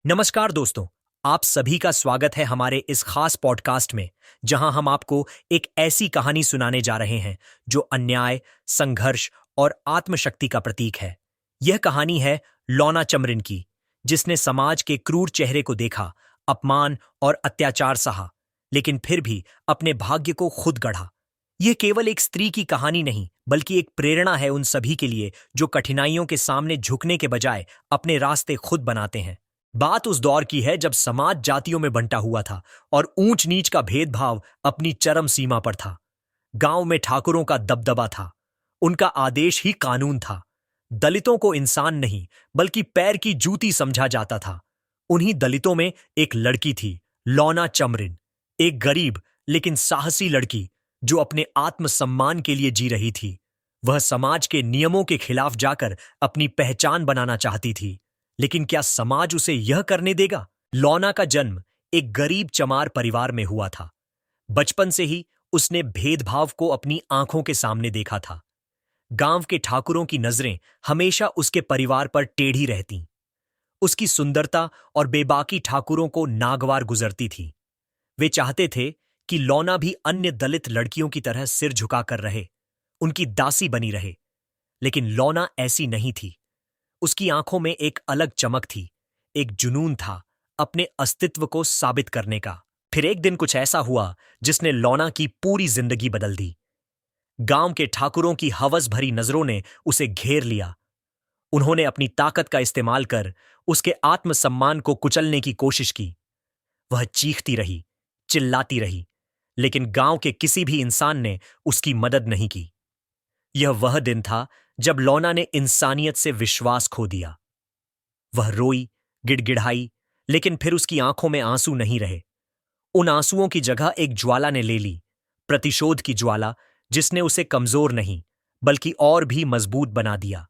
नमस्कार दोस्तों। आप सभी का स्वागत है हमारे इस खास पॉडकास्ट में, जहां हम आपको एक ऐसी कहानी सुनाने जा रहे हैं जो अन्याय, संघर्ष और आत्मशक्ति का प्रतीक है। यह कहानी है लौना चमरिन की, जिसने समाज के क्रूर चेहरे को देखा, अपमान और अत्याचार सहा, लेकिन फिर भी अपने भाग्य को खुद गढ़ा। यह केवल एक स्त्री की कहानी नहीं, बल्कि एक प्रेरणा है उन सभी के लिए जो कठिनाइयों के सामने झुकने के बजाय अपने रास्ते खुद बनाते हैं। बात उस दौर की है जब समाज जातियों में बंटा हुआ था और ऊंच नीच का भेदभाव अपनी चरम सीमा पर था। गांव में ठाकुरों का दबदबा था, उनका आदेश ही कानून था। दलितों को इंसान नहीं, बल्कि पैर की जूती समझा जाता था। उन्हीं दलितों में एक लड़की थी, लौना चमरिन, एक गरीब लेकिन साहसी लड़की जो अपने आत्मसम्मान के लिए जी रही थी। वह समाज के नियमों के खिलाफ जाकर अपनी पहचान बनाना चाहती थी, लेकिन क्या समाज उसे यह करने देगा? लौना का जन्म एक गरीब चमार परिवार में हुआ था। बचपन से ही उसने भेदभाव को अपनी आंखों के सामने देखा था। गांव के ठाकुरों की नजरें हमेशा उसके परिवार पर टेढ़ी रहतीं। उसकी सुंदरता और बेबाकी ठाकुरों को नागवार गुजरती थी। वे चाहते थे कि लौना भी अन्य दलित लड़कियों की तरह सिर झुकाकर रहे, उनकी दासी बनी रहे। लेकिन लौना ऐसी नहीं थी। उसकी आंखों में एक अलग चमक थी, एक जुनून था अपने अस्तित्व को साबित करने का। फिर एक दिन कुछ ऐसा हुआ जिसने लौना की पूरी जिंदगी बदल दी। गांव के ठाकुरों की हवस भरी नजरों ने उसे घेर लिया। उन्होंने अपनी ताकत का इस्तेमाल कर उसके आत्मसम्मान को कुचलने की कोशिश की। वह चीखती रही, चिल्लाती रही, लेकिन गांव के किसी भी इंसान ने उसकी मदद नहीं की। यह वह दिन था जब लौना ने इंसानियत से विश्वास खो दिया। वह रोई, गिड़गिड़ाई, लेकिन फिर उसकी आंखों में आंसू नहीं रहे। उन आंसुओं की जगह एक ज्वाला ने ले ली, प्रतिशोध की ज्वाला, जिसने उसे कमजोर नहीं, बल्कि और भी मजबूत बना दिया।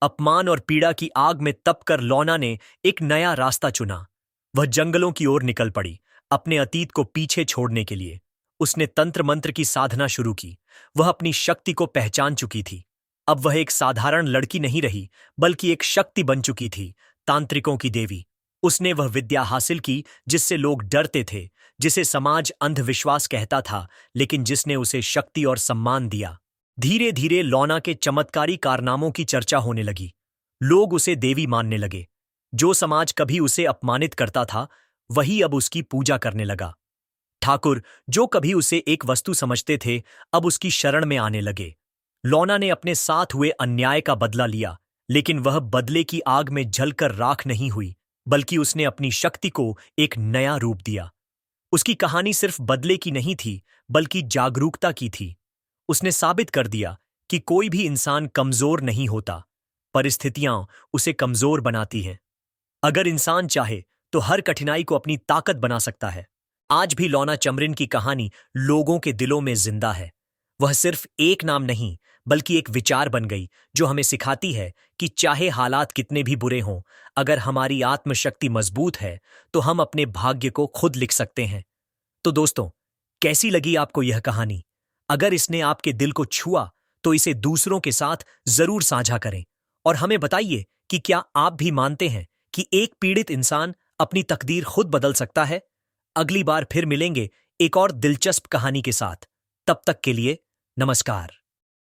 अपमान और पीड़ा की आग में तपकर लौना ने एक नया रास्ता चुना। वह जंगलों की ओर निकल पड़ी, अपने अतीत को पीछे छोड़ने के लिए। उसने तंत्र मंत्र की साधना शुरू की। वह अपनी शक्ति को पहचान चुकी थी। अब वह एक साधारण लड़की नहीं रही, बल्कि एक शक्ति बन चुकी थी, तांत्रिकों की देवी। उसने वह विद्या हासिल की जिससे लोग डरते थे, जिसे समाज अंधविश्वास कहता था, लेकिन जिसने उसे शक्ति और सम्मान दिया। धीरे धीरे लौना के चमत्कारी कारनामों की चर्चा होने लगी। लोग उसे देवी मानने लगे। जो समाज कभी उसे अपमानित करता था, वही अब उसकी पूजा करने लगा। ठाकुर, जो कभी उसे एक वस्तु समझते थे, अब उसकी शरण में आने लगे। लौना ने अपने साथ हुए अन्याय का बदला लिया, लेकिन वह बदले की आग में जलकर राख नहीं हुई, बल्कि उसने अपनी शक्ति को एक नया रूप दिया। उसकी कहानी सिर्फ बदले की नहीं थी, बल्कि जागरूकता की थी। उसने साबित कर दिया कि कोई भी इंसान कमजोर नहीं होता, परिस्थितियां उसे कमजोर बनाती हैं। अगर इंसान चाहे तो हर कठिनाई को अपनी ताकत बना सकता है। आज भी लौना चमरिन की कहानी लोगों के दिलों में जिंदा है। वह सिर्फ एक नाम नहीं, बल्कि एक विचार बन गई जो हमें सिखाती है कि चाहे हालात कितने भी बुरे हों, अगर हमारी आत्मशक्ति मजबूत है तो हम अपने भाग्य को खुद लिख सकते हैं। तो दोस्तों, कैसी लगी आपको यह कहानी? अगर इसने आपके दिल को छुआ तो इसे दूसरों के साथ जरूर साझा करें और हमें बताइए कि क्या आप भी मानते हैं कि एक पीड़ित इंसान अपनी तकदीर खुद बदल सकता है। अगली बार फिर मिलेंगे एक और दिलचस्प कहानी के साथ। तब तक के लिए नमस्कार।